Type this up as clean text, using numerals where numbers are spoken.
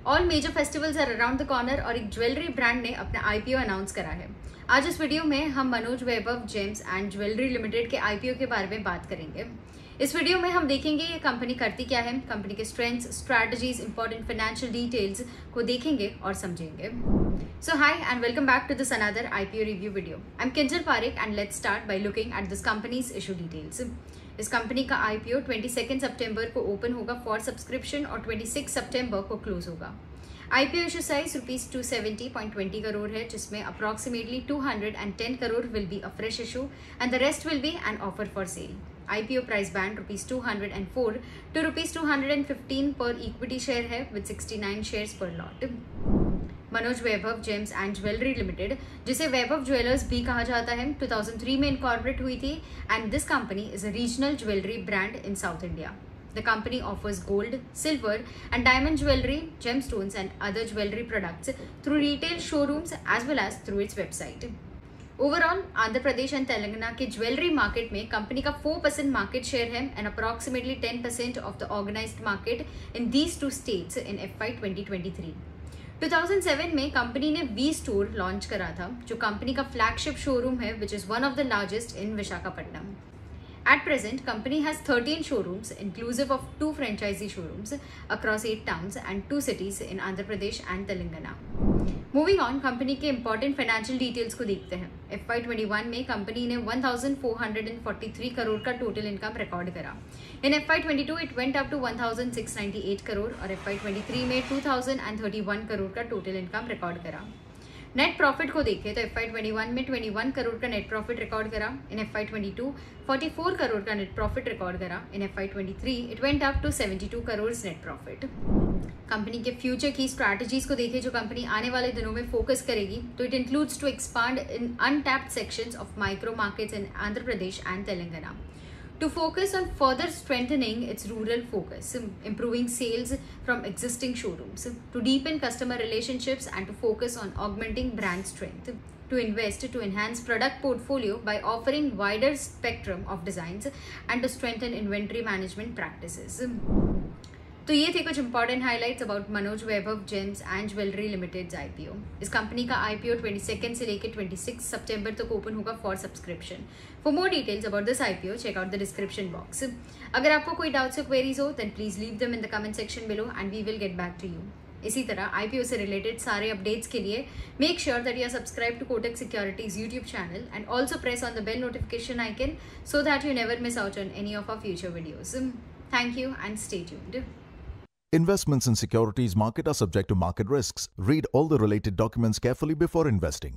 All major festivals are around the corner और एक jewellery brand ने अपना आईपीओ अनाउंस करा है। आज इस वीडियो में हम Manoj Vaibhav gems and jewellery limited के आईपीओ के बारे में बात करेंगे। इस वीडियो में हम देखेंगे ये कंपनी करती क्या है, कंपनी के strengths, strategies, important financial details को देखेंगे और समझेंगे। So hi and welcome back to this another IPO review video. I am Kinjal Parekh and let's start by looking at this companies issue details. इस कंपनी का आईपीओ 22 सितंबर को open होगा for subscription और 26 सितंबर को क्लोज होगा। आईपीओ इशू साइज ₹270.20 करोड़ है, जिसमें approximately 210 crore will be a fresh issue and the rest will be an offer for sale. IPO price band ₹204 to ₹215 पर इक्विटी शेयर है विद 69 शेयर्स पर lot. Manoj Vaibhav gems and jewellery limited, जिसे वैभव jewellers भी कहा जाता है, 2003 में इनकॉर्पोरेट हुई थी and this company is a regional jewellery brand in south India. The company offers gold, silver and diamond jewelry, gemstones and other jewelry products through retail showrooms as well as through its website. Overall Andhra Pradesh and Telangana के jewellery market में company का 4% market share है and approximately 10% of the organised market in these two states in FY 2023। 2007 में company ने we store launch करा था, जो company का फ्लैगशिप शोरूम है which is one of the largest in Visakhapatnam. At present, company has 13 showrooms, inclusive of 2 franchisee showrooms across 8 towns and 2 cities in Andhra Pradesh and Telangana. Moving on, company के important financial details को देखते हैं। FY 21 में company ने 1,443 करोड़ का total income record करा। In FY 22 it went up to 1,698 crore और FY 23 में 2,031 करोड़ का टोटल इनकम रिकॉर्ड करा। नेट प्रॉफिट को देखें तो FY 21 में 21 करोड़ का नेट प्रॉफिट रिकॉर्ड करा। इन FY 22 44 करोड़ का नेट प्रॉफिट रिकॉर्ड करा। In FY 23 it went up to 72 crore net profit. Company के फ्यूचर की स्ट्रैटेजीज को देखें जो कंपनी आने वाले दिनों में फोकस करेगी, तो it includes to expand in untapped sections of micro markets in Andhra Pradesh and Telangana, to focus on further strengthening its rural focus, improving sales from existing showrooms, to deepen customer relationships and to focus on augmenting brand strength, to invest to enhance product portfolio by offering wider spectrum of designs and to strengthen inventory management practices. तो ये थे कुछ important highlights about Manoj Vaibhav gems and jewellery limited IPO. इस company का IPO 22 से लेकर 26 सितंबर तक ओपन होगा for subscription. For more details about this IPO check out the description box. अगर आपको कोई डाउट्स या क्वेरीज हो then please leave them in the comment section below and we will get back to you. इसी तरह IPO से related सारे updates के लिए make sure that you are subscribe to Kotak securities YouTube channel and also press on the bell notification icon so that you never miss out on any of our future videos. Thank you and stay tuned. Investments in securities market are subject to market risks. Read all the related documents carefully before investing.